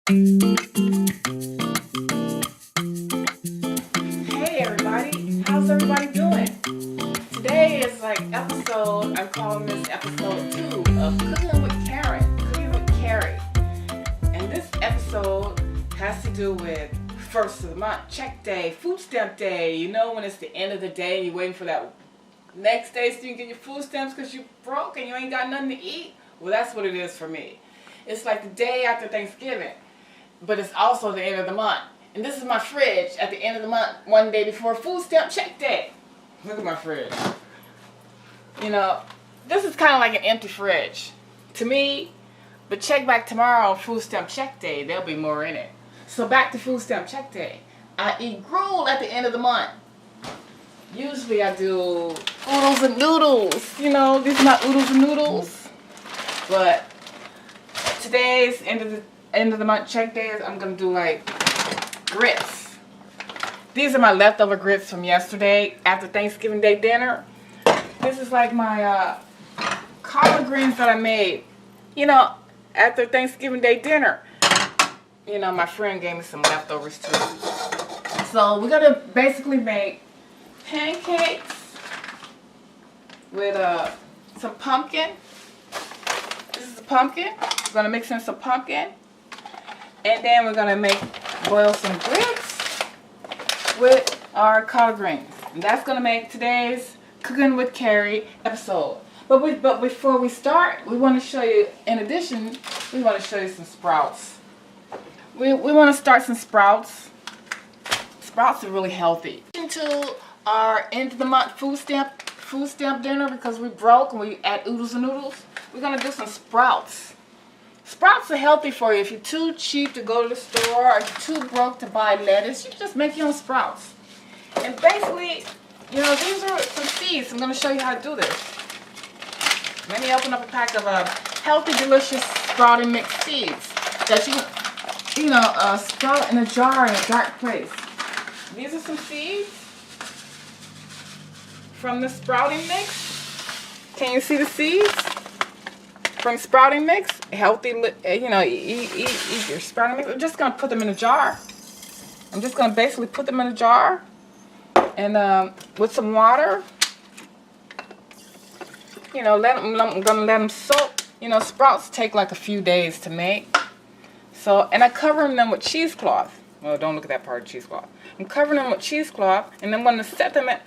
Hey everybody, how's everybody doing? Today is I'm calling this episode 2 of Cooking with Carrie. And this episode has to do with first of the month, check day, food stamp day. You know when it's the end of the day and you're waiting for that next day so you can get your food stamps because you broke and you ain't got nothing to eat? Well, that's what it is for me. It's like the day after Thanksgiving, but it's also the end of the month. And this is my fridge at the end of the month, one day before food stamp check day. Look at my fridge. You know, this is kind of like an empty fridge to me, but check back tomorrow on food stamp check day, there'll be more in it. So back to food stamp check day. I eat gruel at the end of the month. Usually I do oodles and noodles. You know, these are not oodles and noodles. But today's end of the month check days, I'm gonna do like grits. These are my leftover grits from yesterday after Thanksgiving Day dinner. This is like my collard greens that I made, you know, after Thanksgiving Day dinner. You know, my friend gave me some leftovers too. So we're gonna basically make pancakes with some pumpkin. This is a pumpkin. We're gonna mix in some pumpkin, and then we're gonna boil some grits with our collard greens. And that's gonna make today's Cooking with Carrie episode. But before we start, we want to show you. In addition, we want to show you some sprouts. We want to start some sprouts. Sprouts are really healthy. Into our end of the month food stamp dinner because we broke and we add oodles and noodles. We're gonna do some sprouts. Sprouts are healthy for you. If you're too cheap to go to the store or if you're too broke to buy lettuce, you just make your own sprouts. And basically, you know, these are some seeds. I'm gonna show you how to do this. Let me open up a pack of healthy, delicious sprouting mixed seeds that you know, sprout in a jar in a dark place. These are some seeds from the sprouting mix. Can you see the seeds from sprouting mix? Healthy, you know, eat your sprouting mix. I'm just gonna put them in a jar. I'm just gonna basically put them in a jar and with some water. You know, I'm gonna let them soak. You know, sprouts take like a few days to make. So, and I'm covering them with cheesecloth. Well, don't look at that part of cheesecloth. I'm covering them with cheesecloth, and I'm gonna set them in.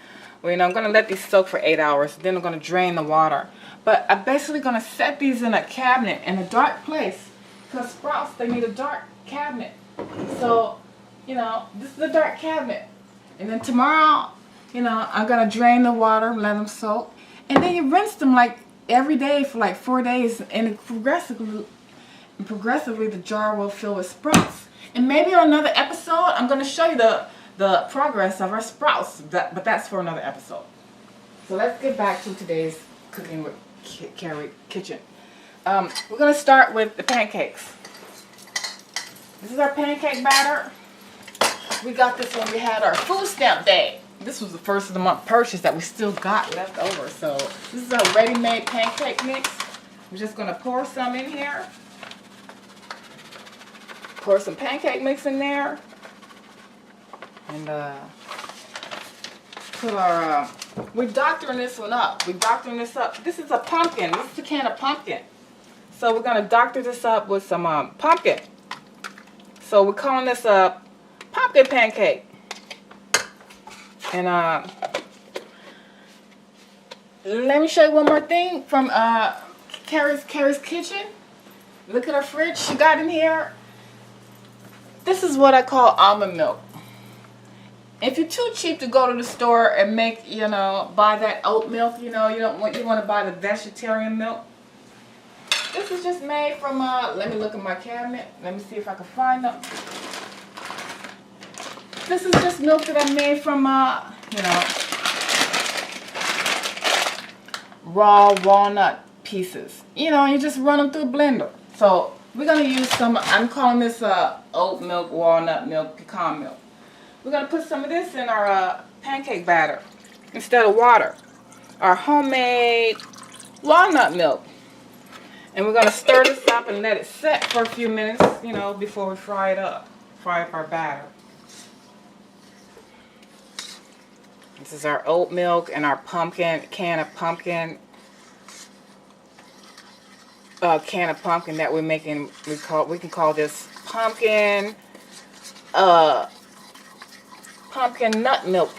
Well, you know, I'm gonna let these soak for 8 hours. Then I'm gonna drain the water. But I'm basically gonna set these in a cabinet in a dark place, because sprouts, they need a dark cabinet. So, you know, this is a dark cabinet. And then tomorrow, you know, I'm gonna drain the water, let them soak. And then you rinse them like every day for like 4 days, and progressively the jar will fill with sprouts. And maybe on another episode, I'm going to show you the progress of our sprouts, but that's for another episode. So let's get back to today's Cooking with Carrie kitchen. We're going to start with the pancakes. This is our pancake batter. We got this when we had our food stamp day. This was the first of the month purchase that we still got left over. So this is our ready-made pancake mix. We're just going to pour some in here. Pour some pancake mix in there. And put our, we're doctoring this one up. We're doctoring this up. This is a pumpkin. This is a can of pumpkin. So we're going to doctor this up with some pumpkin. So we're calling this a pumpkin pancake. And let me show you one more thing from Carrie's kitchen. Look at her fridge she got in here. This is what I call almond milk. If you're too cheap to go to the store and make, you know, buy that oat milk, you know, you want to buy the vegetarian milk. This is just made from let me look at my cabinet. Let me see if I can find them. This is just milk that I made from, you know, raw walnut pieces. You know, you just run them through a blender. So we're going to use some, I'm calling this oat milk, walnut milk, pecan milk. We're going to put some of this in our pancake batter instead of water. Our homemade walnut milk. And we're going to stir this up and let it set for a few minutes, you know, before we fry up our batter. This is our oat milk and our can of pumpkin that we're making. We can call this pumpkin nut milk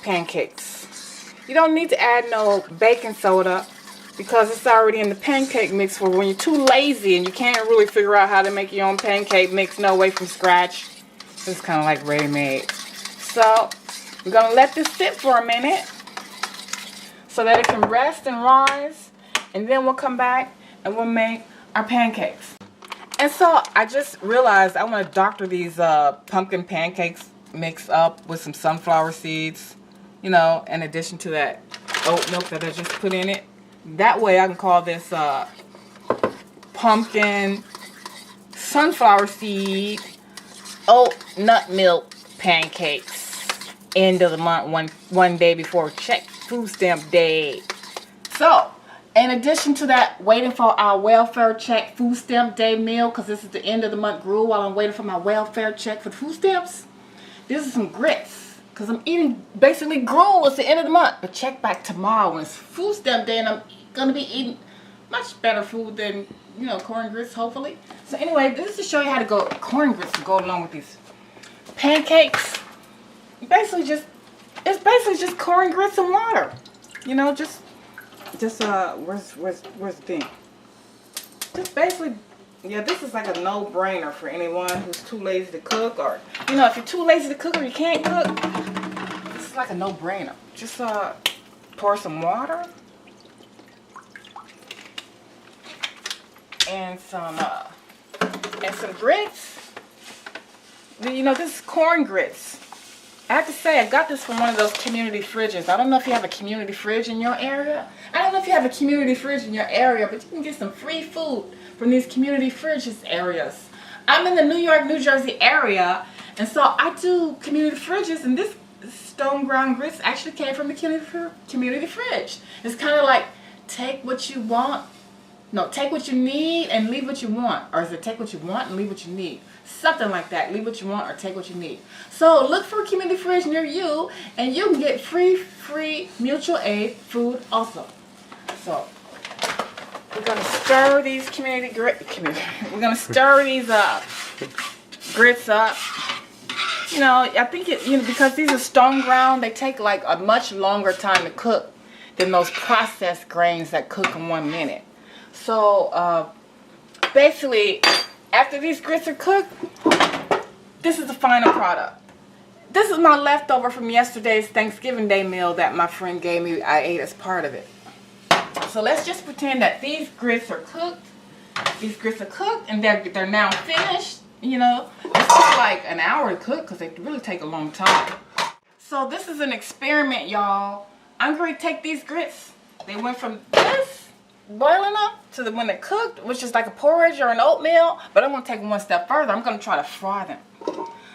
pancakes. You don't need to add no baking soda because it's already in the pancake mix. For when you're too lazy and you can't really figure out how to make your own pancake mix no way from scratch, it's kind of like ready-made. So we're gonna let this sit for a minute so that it can rest and rise, and then we'll come back and we'll make our pancakes. And so I just realized I want to doctor these pumpkin pancakes mix up with some sunflower seeds, you know, in addition to that oat milk that I just put in it. That way I can call this pumpkin sunflower seed oat nut milk pancakes. End of the month, one day before check food stamp day. So in addition to that, waiting for our welfare check food stamp day meal, because this is the end of the month gruel while I'm waiting for my welfare check for the food stamps. This is some grits, because I'm eating basically gruel. It's the end of the month. But check back tomorrow when it's food stamp day and I'm going to be eating much better food than, you know, corn grits, hopefully. So anyway, this is to show you how to go corn grits to go along with these pancakes. It's basically just corn grits and water. You know, just where's the thing? Just basically, yeah, this is like a no-brainer for anyone who's too lazy to cook, or, you know, if you're too lazy to cook or you can't cook, this is like a no-brainer. Just pour some water and some grits. You know, this is corn grits. I have to say, I got this from one of those community fridges. I don't know if you have a community fridge in your area. But you can get some free food from these community fridges areas. I'm in the New York, New Jersey area, and so I do community fridges, and this stone ground grits actually came from the community fridge. It's kind of like take what you want. No, take what you need and leave what you want. Or is it take what you want and leave what you need? Something like that. Leave what you want or take what you need. So look for a community fridge near you, and you can get free mutual aid food also. So we're gonna stir these we're gonna stir these grits up. You know, I think because these are stone ground, they take like a much longer time to cook than those processed grains that cook in 1 minute. So basically, after these grits are cooked, this is the final product. This is my leftover from yesterday's Thanksgiving Day meal that my friend gave me. I ate as part of it. So let's just pretend that these grits are cooked. These grits are cooked and they're now finished. You know, this took like an hour to cook because they really take a long time. So this is an experiment, y'all. I'm going to take these grits. They went from this boiling up to when they're cooked, which is like a porridge or an oatmeal, but I'm going to take one step further. I'm going to try to fry them.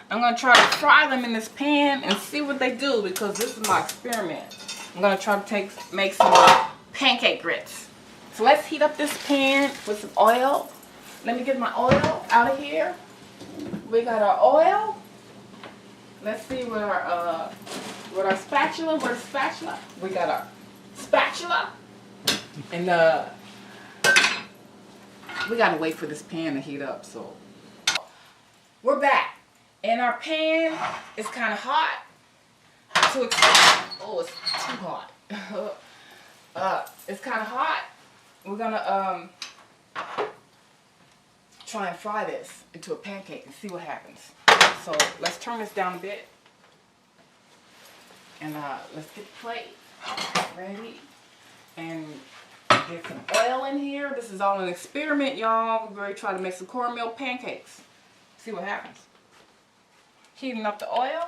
I'm going to try to fry them in this pan and see what they do, because this is my experiment. I'm going to try to make some pancake grits. So let's heat up this pan with some oil. Let me get my oil out of here. We got our oil. Let's see with our spatula. Where's the spatula? We got our spatula. And we gotta wait for this pan to heat up. So we're back, and our pan is kind of hot. Oh, it's too hot. It's kind of hot. We're gonna try and fry this into a pancake and see what happens. So let's turn this down a bit, and let's get the plate ready and get some oil in here. This is all an experiment, y'all. We're going to try to make some cornmeal pancakes. See what happens. Heating up the oil.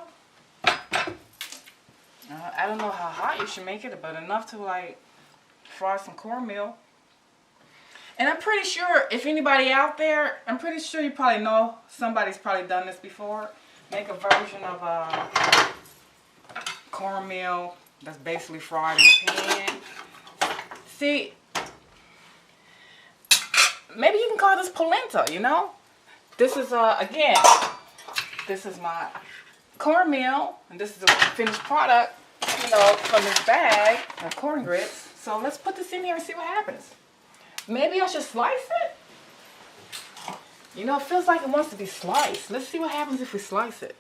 I don't know how hot you should make it, but enough to like fry some cornmeal. And I'm pretty sure, if anybody out there, I'm pretty sure you probably know, somebody's probably done this before. Make a version of cornmeal that's basically fried in the pan. See, maybe you can call this polenta, you know? This is, again, this is my cornmeal, and this is the finished product, you know, from this bag of corn grits. So let's put this in here and see what happens. Maybe I should slice it? You know, it feels like it wants to be sliced. Let's see what happens if we slice it.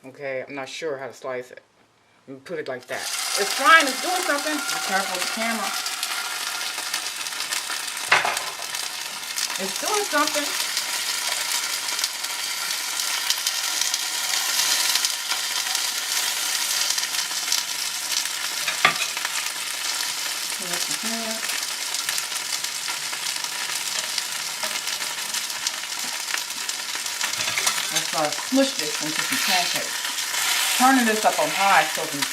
Okay, I'm not sure how to slice it. Let me put it like that. It's frying, it's doing something. Be careful with the camera. It's doing something. Let's smush this into some pancakes. Turning this up on high so it can do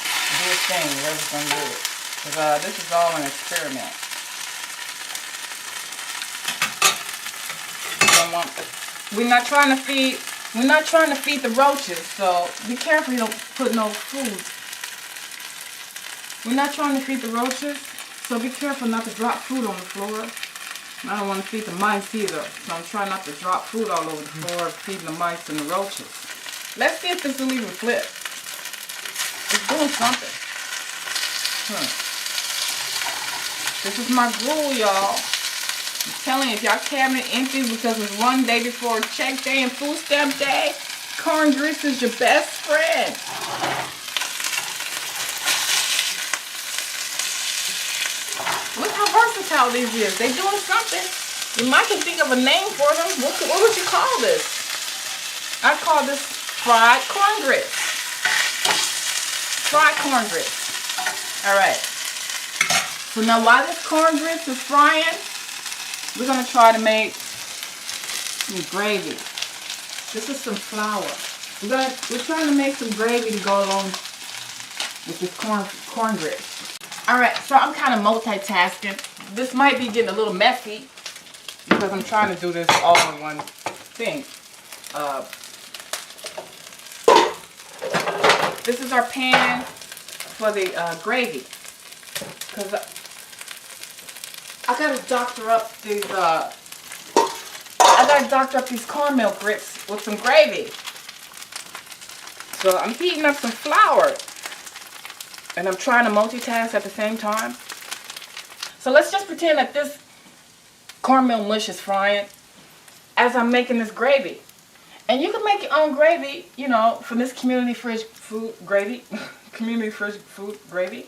its thing, whatever it's going to do. Because this is all an experiment. We're not trying to feed the roaches, so be careful you don't put no food. We're not trying to feed the roaches, so be careful not to drop food on the floor. And I don't want to feed the mice either, so I'm trying not to drop food all over the floor, feeding the mice and the roaches. Let's see if this will even flip. It's doing something. This is my gruel, y'all. I'm telling you, if y'all cabinet empty because it's one day before check day and food stamp day, corn grits is your best friend. Look how versatile these is. They doing something. You might can think of a name for them. What would you call this? I call this fried corn grits. Fried corn grits. Alright. So now while this corn grits is frying, we're going to try to make some gravy. This is some flour. We're trying to make some gravy to go along with this corn grits. Alright, so I'm kind of multitasking. This might be getting a little messy because I'm trying to do this all in one thing. This is our pan for the gravy. Because I gotta doctor up these cornmeal grits with some gravy. So I'm heating up some flour. And I'm trying to multitask at the same time. So let's just pretend that this cornmeal mush is frying as I'm making this gravy. And you can make your own gravy, you know, from this community fresh food gravy. Community fresh food gravy.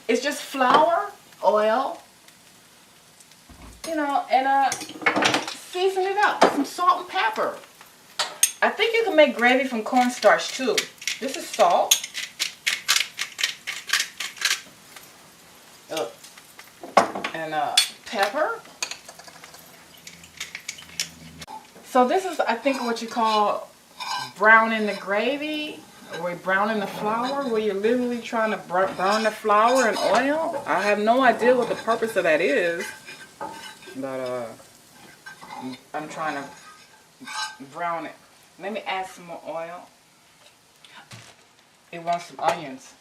It's just flour, oil, you know, and season it up with some salt and pepper. I think you can make gravy from cornstarch too. This is salt. And pepper. So this is, I think, what you call browning the gravy, or browning the flour, where you're literally trying to burn the flour in oil. I have no idea what the purpose of that is, but I'm trying to brown it. Let me add some more oil. It wants some onions.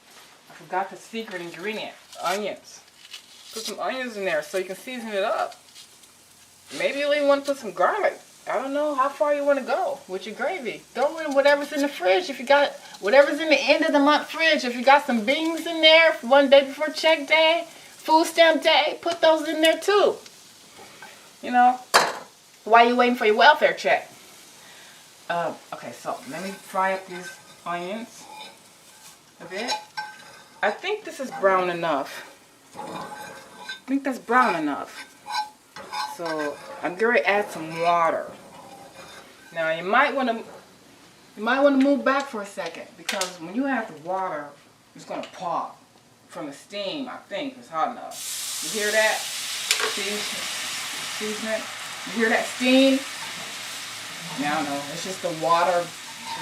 I forgot the secret ingredient, onions. Put some onions in there so you can season it up. Maybe you even want to put some garlic. I don't know how far you want to go with your gravy. Throw in whatever's in the fridge. If you got whatever's in the end of the month fridge. If you got some beans in there for one day before check day, food stamp day, put those in there too. You know, while you're waiting for your welfare check. Okay, so let me fry up these onions a bit. I think this is brown enough. I think that's brown enough. So I'm going to add some water. Now you might want to move back for a second, because when you add the water, it's going to pop from the steam. I think it's hot enough. You hear that? Seasoning. You hear that steam? Now, no, it's just the water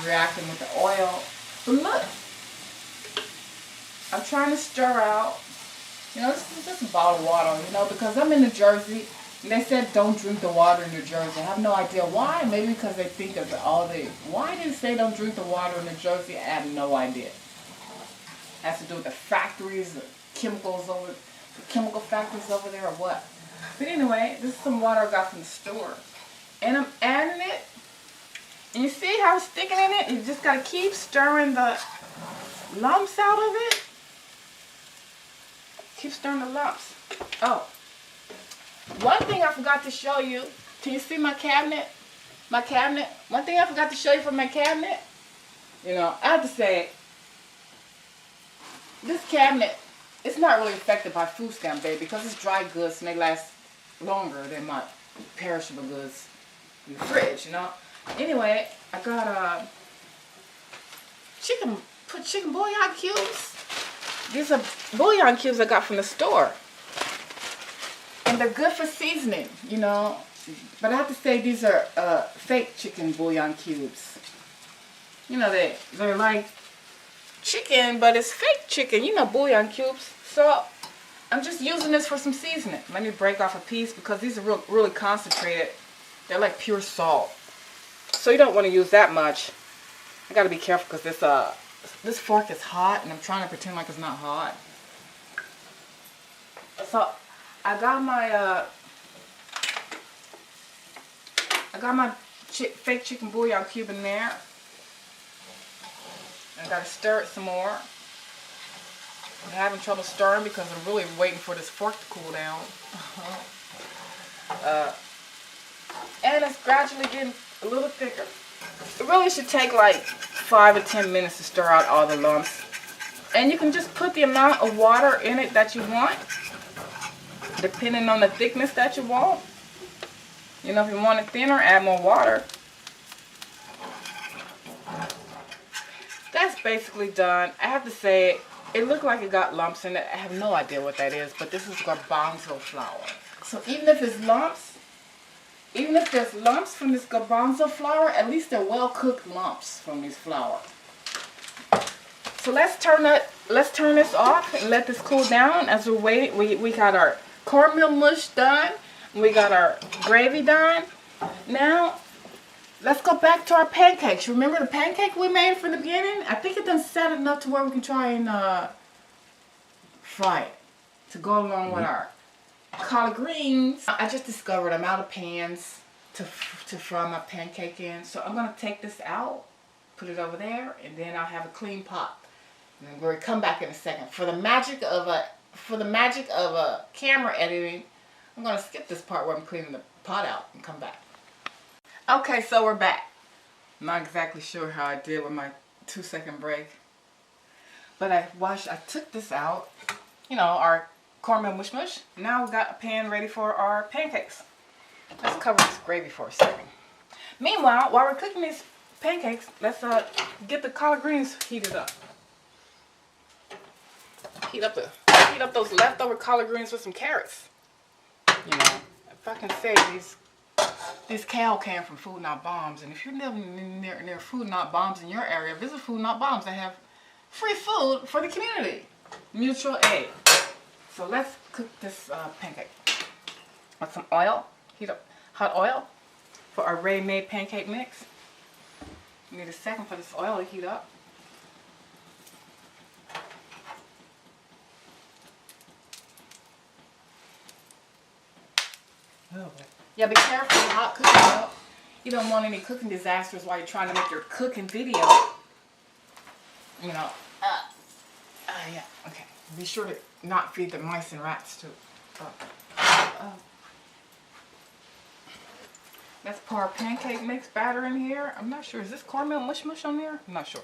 reacting with the oil. But look, I'm trying to stir out. You know, this is just a bottle of water, you know, because I'm in New Jersey. And they said don't drink the water in New Jersey. I have no idea why. Maybe because they think of why did it say don't drink the water in New Jersey? I have no idea. It has to do with the factories, the chemical factories over there, or what? But anyway, this is some water I got from the store. And I'm adding it. And you see how it's sticking in it? You just got to keep stirring the lumps out of it. Keep stirring the lumps. Oh, one thing I forgot to show you. Can you see my cabinet? My cabinet. One thing I forgot to show you from my cabinet. You know, I have to say, this cabinet, it's not really affected by food stamp day because it's dry goods and they last longer than my perishable goods in the fridge, you know. Anyway, I got chicken bouillon cubes. These are bouillon cubes I got from the store. And they're good for seasoning, you know. But I have to say these are fake chicken bouillon cubes. You know, they're like chicken, but it's fake chicken, you know, bouillon cubes. So I'm just using this for some seasoning. Let me break off a piece because these are really concentrated. They're like pure salt. So you don't want to use that much. I got to be careful because this fork is hot and I'm trying to pretend like it's not hot. So I got my fake chicken bouillon cube in there. I got to stir it some more. I'm having trouble stirring because I'm really waiting for this fork to cool down. And it's gradually getting a little thicker. It really should take like 5 or 10 minutes to stir out all the lumps. And you can just put the amount of water in it that you want, depending on the thickness that you want. You know, if you want it thinner, add more water. That's basically done. I have to say, it looked like it got lumps in it. I have no idea what that is, but this is garbanzo flour. So even if it's lumps, even if there's lumps from this garbanzo flour, at least they're well-cooked lumps from this flour. So let's turn this off and let this cool down. As we're waiting, we got our cornmeal mush done. We got our gravy done. Now, let's go back to our pancakes. Remember the pancake we made from the beginning? I think it done set enough to where we can try and fry it to go along with our collard greens. I just discovered I'm out of pans to fry my pancake in. So I'm going to take this out, put it over there, and then I'll have a clean pot. And then we'll come back in a second. For the magic of a camera editing, I'm going to skip this part where I'm cleaning the pot out and come back. Okay, so we're back. I'm not exactly sure how I did with my 2-second break. But I took this out, you know, our cornmeal mush mush. Now we got a pan ready for our pancakes. Let's cover this gravy for a second. Meanwhile, while we're cooking these pancakes, let's get the collard greens heated up. Heat up those leftover collard greens with some carrots. You know, if I can say these kale came from Food Not Bombs, and if you're living near Food Not Bombs in your area, visit Food Not Bombs. They have free food for the community. Mutual aid. So let's cook this pancake with some oil. Heat up hot oil for our ready-made pancake mix. We need a second for this oil to heat up. Oh. Yeah, be careful with hot cooking oil. You don't want any cooking disasters while you're trying to make your cooking video. You know. Yeah, okay. Be sure to not feed the mice and rats too. Let's pour our pancake mix batter in here. I'm not sure. Is this cornmeal mush mush on there? I'm not sure.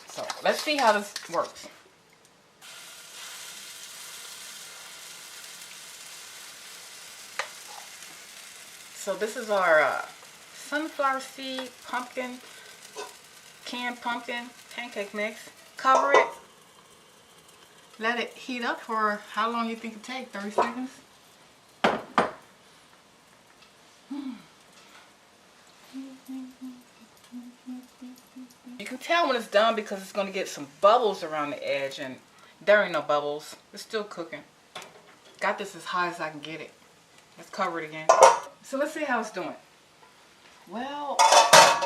So let's see how this works. So this is our sunflower seed, pumpkin, canned pumpkin pancake mix. Cover it. Let it heat up for how long you think it takes? 30 seconds? You can tell when it's done because it's going to get some bubbles around the edge, and there ain't no bubbles. It's still cooking. Got this as high as I can get it. Let's cover it again. So let's see how it's doing. Well,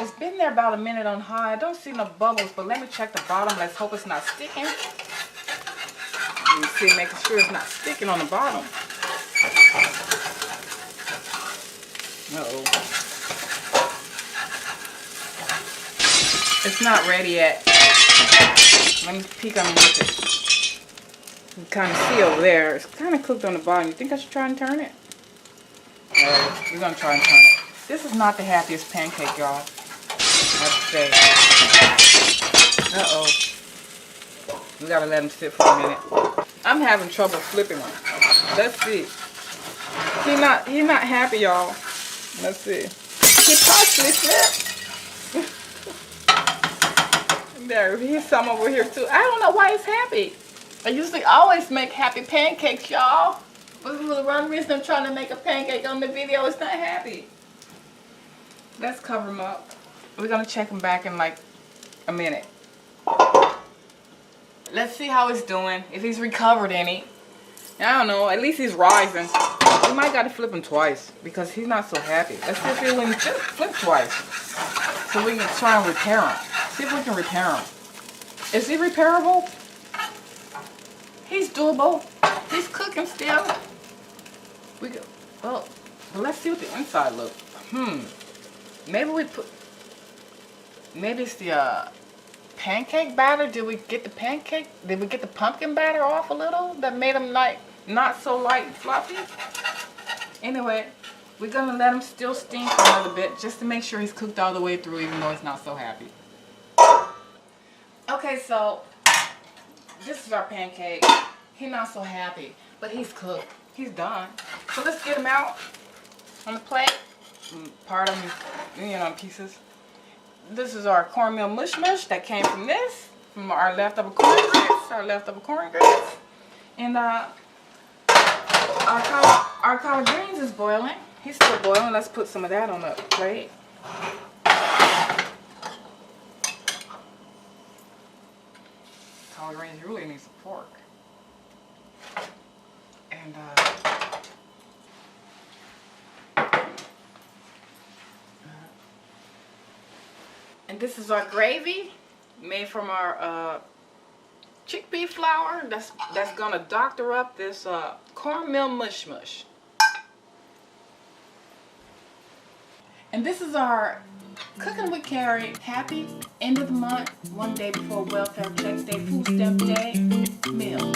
it's been there about a minute on high. I don't see no bubbles, but let me check the bottom. Let's hope it's not sticking. Let me see, making sure it's not sticking on the bottom. Uh-oh. It's not ready yet. Let me peek underneath it. You can kind of see over there. It's kind of cooked on the bottom. You think I should try and turn it? We're going to try and turn it. This is not the happiest pancake, y'all. I have to say. Uh-oh. We got to let them sit for a minute. I'm having trouble flipping them. Let's see. He's not happy, y'all. Let's see. He partially flipped. There, he's some over here too. I don't know why he's happy. I usually always make happy pancakes, y'all. But for the one reason I'm trying to make a pancake on the video, it's not happy. Let's cover him up. We're gonna check him back in like a minute. Let's see how he's doing. If he's recovered any. I don't know. At least he's rising. We might gotta flip him twice because he's not so happy. Let's see if he will flip twice, so we can try and repair him. See if we can repair him. Is he repairable? He's doable. He's cooking still. Well, let's see what the inside looks. Maybe it's the pancake batter. Did we get the pumpkin batter off a little? That made him like not so light and fluffy. Anyway, we're gonna let him still steam for another bit just to make sure he's cooked all the way through, even though he's not so happy. Okay, so this is our pancake. He's not so happy, but he's cooked. He's done. So let's get him out on the plate. Part of him, in pieces. This is our cornmeal mush mush that came from our leftover corn grits. And our collard greens is boiling. He's still boiling. Let's put some of that on the plate. Collard greens really need some pork. And this is our gravy made from our chickpea flour that's gonna doctor up this cornmeal mush mush. And this is our Cooking with Carrie happy end of the month, one day before welfare check day, food stamp day meal.